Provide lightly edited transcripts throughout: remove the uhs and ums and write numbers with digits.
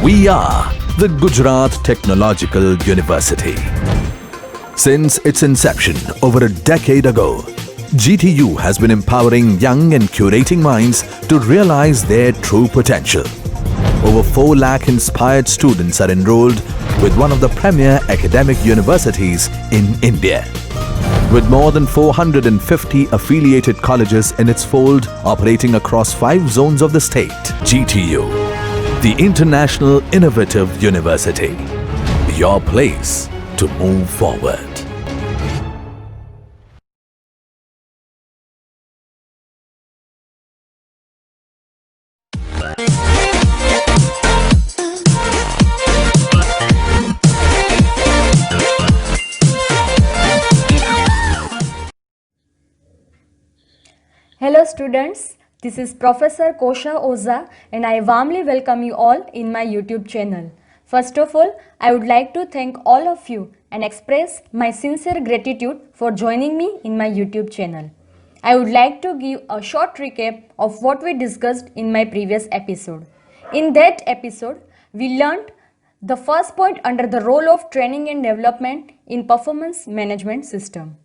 We are the Gujarat Technological University. Since its inception over a decade ago, GTU has been empowering young and curating minds to realize their true potential. Over 4 lakh inspired students are enrolled with one of the premier academic universities in India. With more than 450 affiliated colleges in its fold operating across 5 zones of the state, GTU, the International Innovative University, your place to move forward. Hello students, this is Professor Kosha Oza and I warmly welcome you all in my YouTube channel. First of all, I would like to thank all of you and express my sincere gratitude for joining me in my YouTube channel. I would like to give a short recap of what we discussed in my previous episode. In that episode, we learned the first point under the role of training and development in performance management system.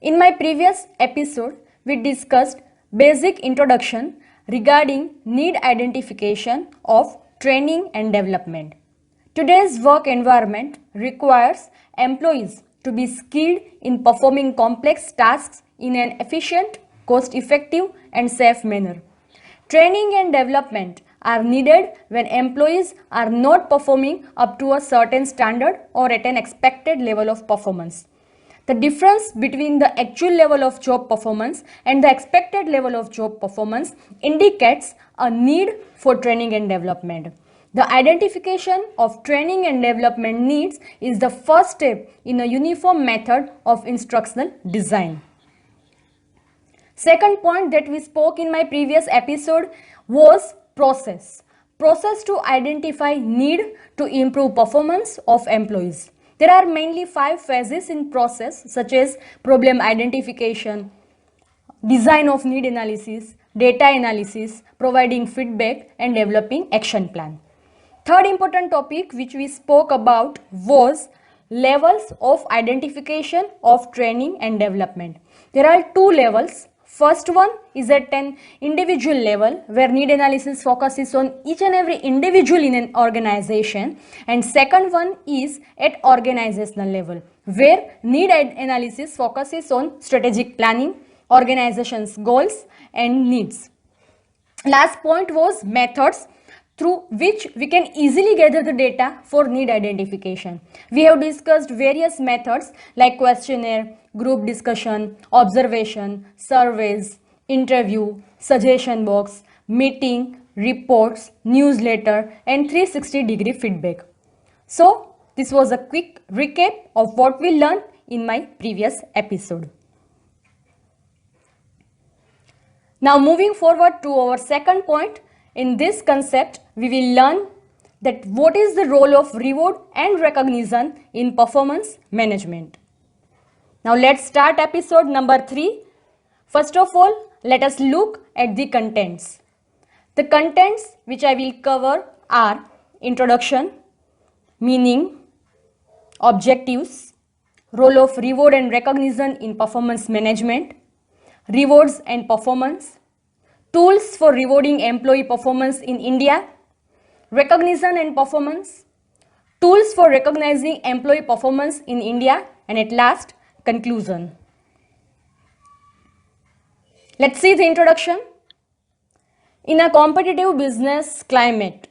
In my previous episode, we discussed basic introduction regarding need identification of training and development. Today's work environment requires employees to be skilled in performing complex tasks in an efficient, cost-effective and safe manner. Training and development are needed when employees are not performing up to a certain standard or at an expected level of performance. The difference between the actual level of job performance and the expected level of job performance indicates a need for training and development. The identification of training and development needs is the first step in a uniform method of instructional design. Second point that we spoke in my previous episode was process. Process to identify need to improve performance of employees. There are mainly 5 phases in process such as problem identification, design of need analysis, data analysis, providing feedback and developing action plan. Third important topic which we spoke about was levels of identification of training and development. There are 2 levels. First one is at an individual level where need analysis focuses on each and every individual in an organization, and second one is at organizational level where need analysis focuses on strategic planning, organization's goals and needs. Last point was methods through which we can easily gather the data for need identification. We have discussed various methods like questionnaire, group discussion, observation, surveys, interview, suggestion box, meeting, reports, newsletter and 360-degree feedback. So, this was a quick recap of what we learned in my previous episode. Now moving forward to our second point, in this concept, we will learn that what is the role of reward and recognition in performance management. Now let's start episode number 3. First of all, let us look at the contents. The contents which I will cover are introduction, meaning, objectives, role of reward and recognition in performance management, rewards and performance, tools for rewarding employee performance in India, recognition and performance, tools for recognizing employee performance in India, and at last, conclusion. Let's see the introduction. In a competitive business climate,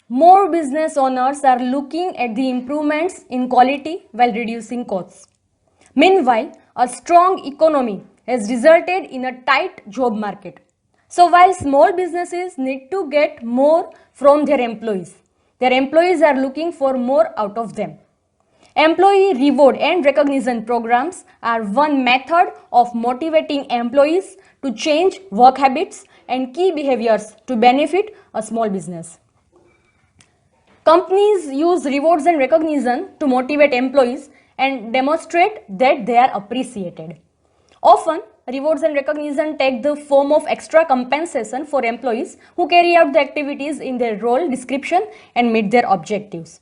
more business owners are looking at the improvements in quality while reducing costs. Meanwhile, a strong economy has resulted in a tight job market. So while small businesses need to get more from their employees are looking for more out of them. Employee reward and recognition programs are one method of motivating employees to change work habits and key behaviors to benefit a small business. Companies use rewards and recognition to motivate employees and demonstrate that they are appreciated. Often, rewards and recognition take the form of extra compensation for employees who carry out the activities in their role description and meet their objectives.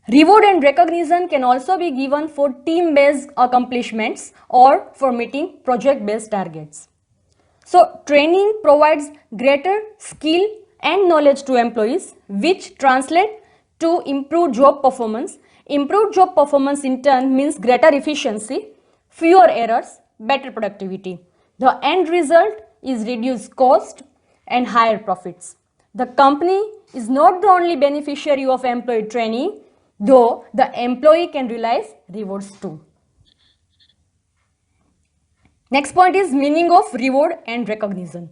Reward and recognition can also be given for team-based accomplishments or for meeting project-based targets. So, training provides greater skill and knowledge to employees, which translate to improved job performance. Improved job performance in turn means greater efficiency, fewer errors, better productivity. The end result is reduced cost and higher profits. The company is not the only beneficiary of employee training, though the employee can realize rewards too. Next point is meaning of reward and recognition.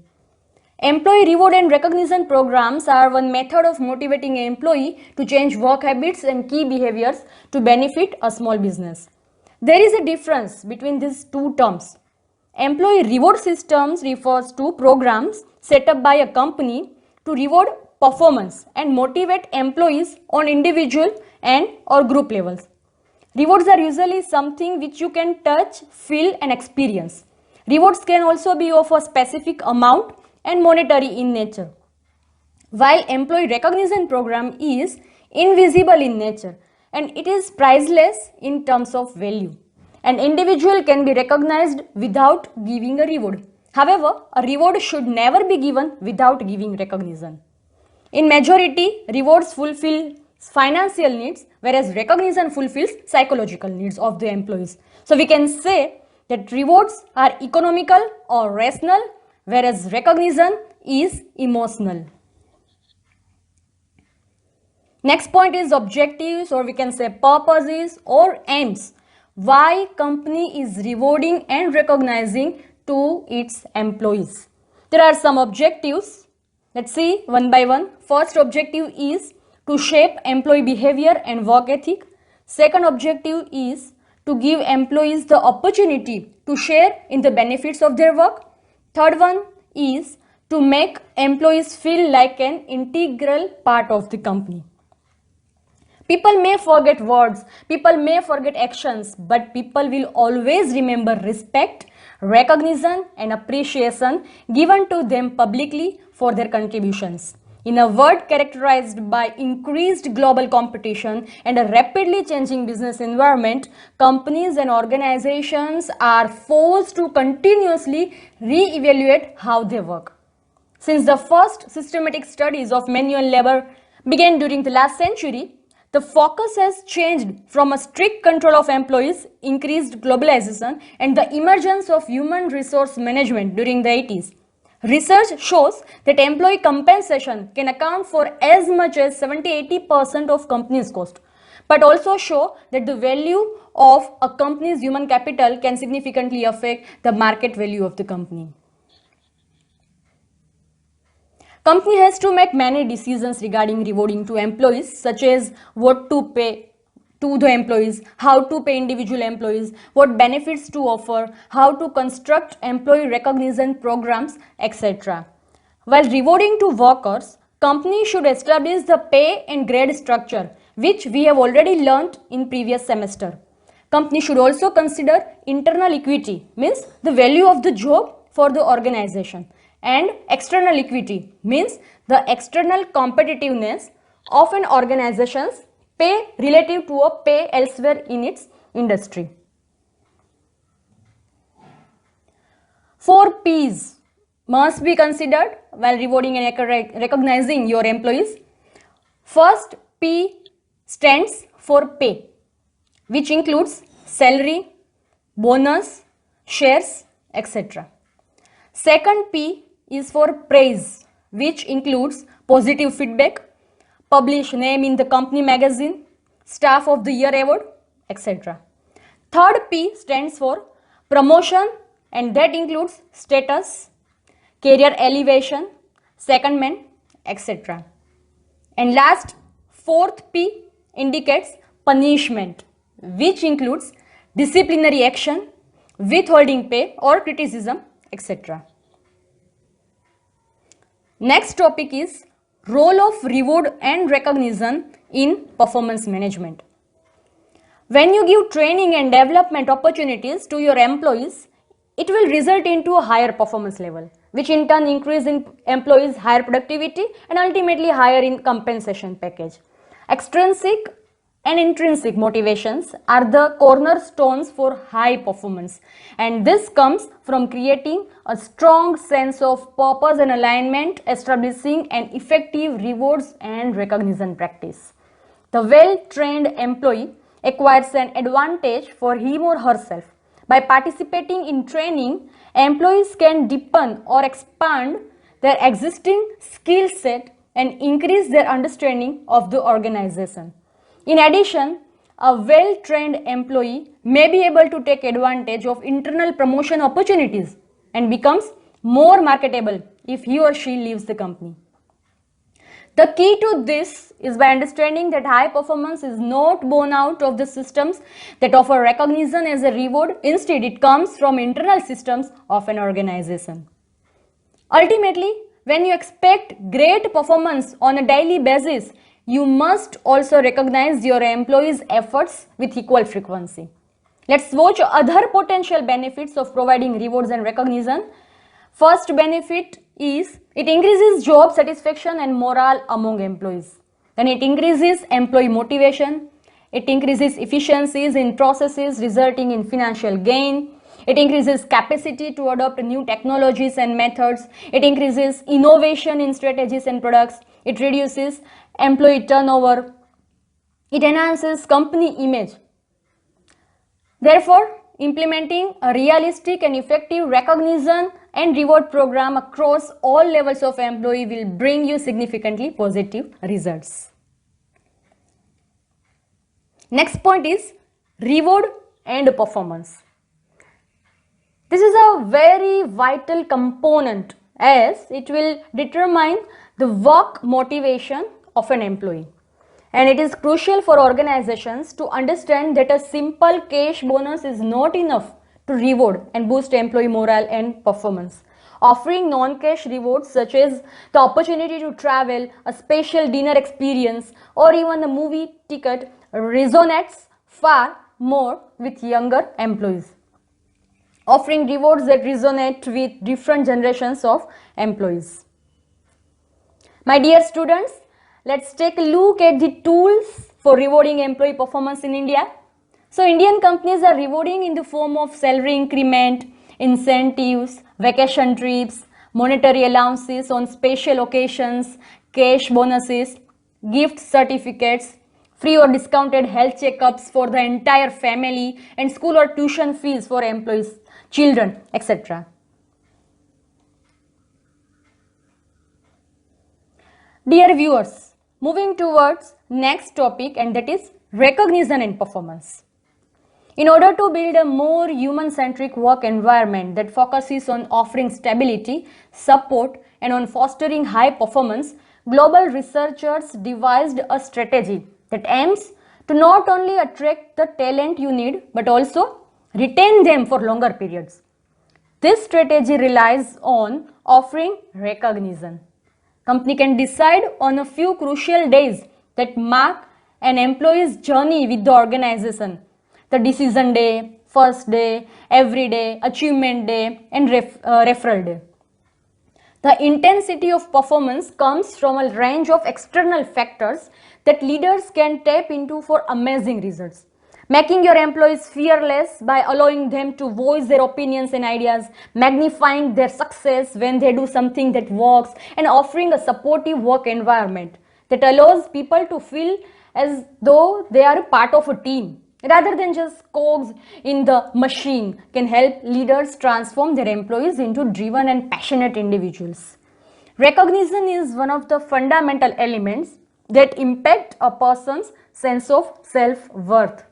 Employee reward and recognition programs are one method of motivating an employee to change work habits and key behaviors to benefit a small business. There is a difference between these two terms. Employee reward systems refers to programs set up by a company to reward performance and motivate employees on individual and or group levels. Rewards are usually something which you can touch, feel and experience. Rewards can also be of a specific amount and monetary in nature. While employee recognition program is invisible in nature and it is priceless in terms of value. An individual can be recognized without giving a reward. However, a reward should never be given without giving recognition. In majority, rewards fulfill financial needs, whereas recognition fulfills psychological needs of the employees. So we can say that rewards are economical or rational, whereas recognition is emotional. Next point is objectives, or we can say purposes or aims. Why company is rewarding and recognizing to its employees. There are some objectives. Let's see one by one. First objective is to shape employee behavior and work ethic. Second objective is to give employees the opportunity to share in the benefits of their work. Third one is to make employees feel like an integral part of the company. People may forget words, people may forget actions, but people will always remember respect, recognition and appreciation given to them publicly for their contributions. In a world characterized by increased global competition and a rapidly changing business environment, companies and organizations are forced to continuously re-evaluate how they work. Since the first systematic studies of manual labor began during the last century, the focus has changed from a strict control of employees, increased globalization, and the emergence of human resource management during the 80s. Research shows that employee compensation can account for as much as 70-80% of company's cost, but also show that the value of a company's human capital can significantly affect the market value of the company. Company has to make many decisions regarding rewarding to employees, such as what to pay to the employees, how to pay individual employees, what benefits to offer, how to construct employee recognition programs, etc. While rewarding to workers, company should establish the pay and grade structure, which we have already learnt in previous semester. Company should also consider internal equity, means the value of the job for the organization, and external equity, means the external competitiveness of an organization's pay relative to a pay elsewhere in its industry. 4 P's must be considered while rewarding and recognizing your employees. First P stands for pay, which includes salary, bonus, shares, etc. Second P is for praise, which includes positive feedback, publish name in the company magazine, staff of the year award, etc. Third P stands for promotion, and that includes status, career elevation, secondment, etc. And last, fourth P indicates punishment, which includes disciplinary action, withholding pay or criticism, etc. Next topic is role of reward and recognition in performance management. When you give training and development opportunities to your employees, it will result into a higher performance level, which in turn increase in employees' higher productivity and ultimately higher in compensation package. Extrinsic and intrinsic motivations are the cornerstones for high performance, and this comes from creating a strong sense of purpose and alignment, establishing an effective rewards and recognition practice. The well-trained employee acquires an advantage for him or herself. By participating in training, employees can deepen or expand their existing skill set and increase their understanding of the organization. In addition, a well-trained employee may be able to take advantage of internal promotion opportunities and becomes more marketable if he or she leaves the company. The key to this is by understanding that high performance is not born out of the systems that offer recognition as a reward. Instead, it comes from internal systems of an organization. Ultimately, when you expect great performance on a daily basis, you must also recognize your employees' efforts with equal frequency. Let's watch other potential benefits of providing rewards and recognition. First benefit is it increases job satisfaction and morale among employees. Then it increases employee motivation. It increases efficiencies in processes resulting in financial gain. It increases capacity to adopt new technologies and methods. It increases innovation in strategies and products. It reduces employee turnover. It enhances company image. Therefore, implementing a realistic and effective recognition and reward program across all levels of employee will bring you significantly positive results. Next point is reward and performance. This is a very vital component as it will determine the work motivation of an employee. And it is crucial for organizations to understand that a simple cash bonus is not enough to reward and boost employee morale and performance. Offering non-cash rewards such as the opportunity to travel, a special dinner experience, or even a movie ticket resonates far more with younger employees. Offering rewards that resonate with different generations of employees. My dear students, let's take a look at the tools for rewarding employee performance in India. So Indian companies are rewarding in the form of salary increment, incentives, vacation trips, monetary allowances on special occasions, cash bonuses, gift certificates, free or discounted health checkups for the entire family, and school or tuition fees for employees, children, etc. Dear viewers, moving towards next topic, and that is recognition and performance. In order to build a more human-centric work environment that focuses on offering stability, support, and on fostering high performance, global researchers devised a strategy that aims to not only attract the talent you need but also retain them for longer periods. This strategy relies on offering recognition. Company can decide on a few crucial days that mark an employee's journey with the organization. The decision day, first day, every day, achievement day, and referral day. The intensity of performance comes from a range of external factors that leaders can tap into for amazing results. Making your employees fearless by allowing them to voice their opinions and ideas, magnifying their success when they do something that works, and offering a supportive work environment that allows people to feel as though they are a part of a team rather than just cogs in the machine can help leaders transform their employees into driven and passionate individuals. Recognition is one of the fundamental elements that impact a person's sense of self-worth,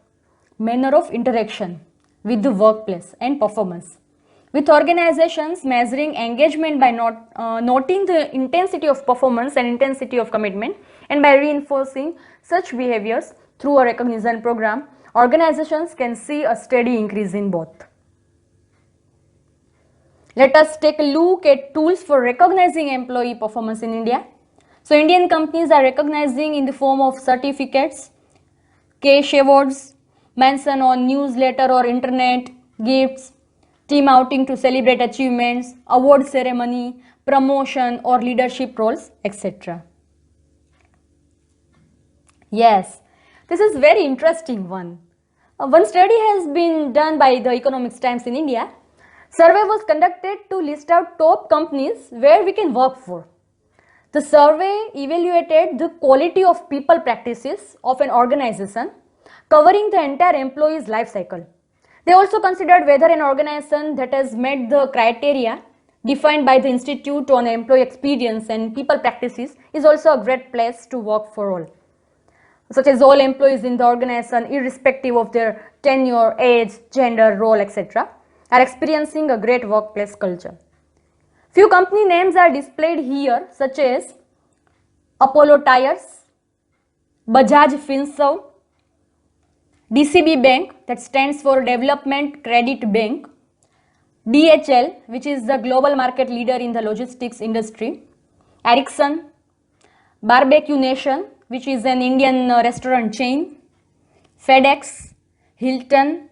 manner of interaction with the workplace, and performance. With organizations measuring engagement by noting the intensity of performance and intensity of commitment, and by reinforcing such behaviors through a recognition program, organizations can see a steady increase in both. Let us take a look at tools for recognizing employee performance in India. So Indian companies are recognizing in the form of certificates, cash awards, mention on newsletter or internet, gifts, team outing to celebrate achievements, award ceremony, promotion or leadership roles, etc. Yes, this is very interesting one. One study has been done by the Economics Times in India. Survey was conducted to list out top companies where we can work for. The survey evaluated the quality of people practices of an organization covering the entire employee's life cycle. They also considered whether an organization that has met the criteria defined by the Institute on Employee Experience and People Practices is also a great place to work for all, such as all employees in the organization, irrespective of their tenure, age, gender, role, etc., are experiencing a great workplace culture. Few company names are displayed here, such as Apollo Tyres, Bajaj Finserv, DCB Bank, that stands for Development Credit Bank, DHL, which is the global market leader in the logistics industry, Ericsson, Barbecue Nation, which is an Indian restaurant chain, FedEx, Hilton,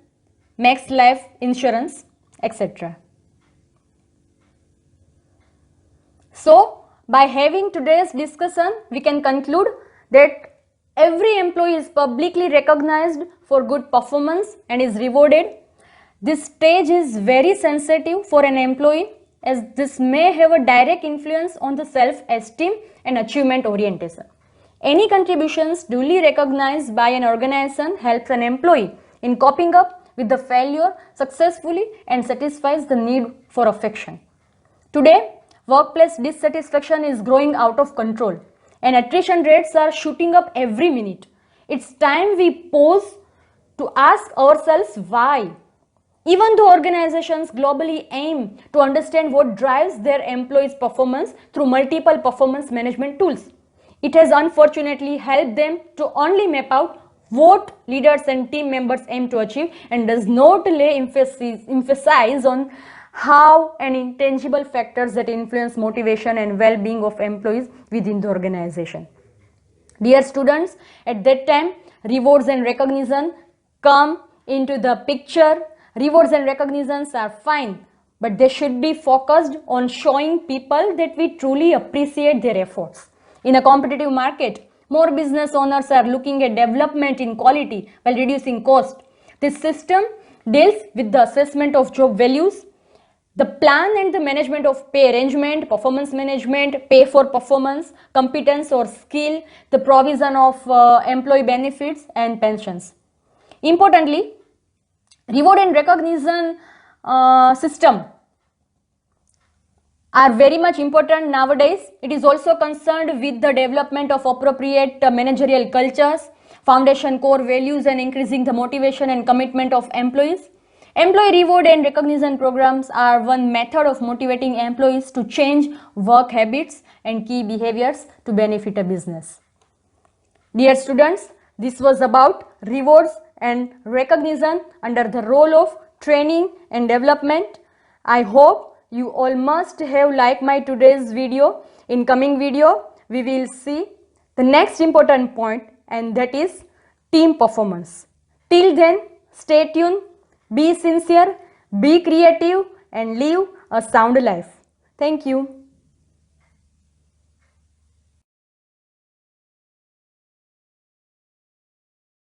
Max Life Insurance, etc. So, by having today's discussion, we can conclude that every employee is publicly recognized for good performance and is rewarded. This stage is very sensitive for an employee, as this may have a direct influence on the self-esteem and achievement orientation. Any contributions duly recognized by an organization helps an employee in coping up with the failure successfully and satisfies the need for affection. Today, workplace dissatisfaction is growing out of control and attrition rates are shooting up every minute. It's time we pause to ask ourselves why. Even though organizations globally aim to understand what drives their employees' performance through multiple performance management tools, it has unfortunately helped them to only map out what leaders and team members aim to achieve and does not lay emphasis on how and intangible factors that influence motivation and well-being of employees within the organization. Dear students, at that time, rewards and recognition come into the picture. Rewards and recognitions are fine, but they should be focused on showing people that we truly appreciate their efforts. In a competitive market, more business owners are looking at development in quality while reducing cost. This system deals with the assessment of job values, the plan and the management of pay arrangement, performance management, pay for performance, competence or skill, the provision of employee benefits and pensions. Importantly, reward and recognition system are very much important nowadays. It is also concerned with the development of appropriate managerial cultures, foundation core values and increasing the motivation and commitment of employees. Employee reward and recognition programs are one method of motivating employees to change work habits and key behaviors to benefit a business. Dear students, this was about rewards and recognition under the role of training and development. I hope you all must have liked my today's video. In coming video, we will see the next important point, and that is team performance. Till then, stay tuned, be sincere, be creative and live a sound life. Thank you.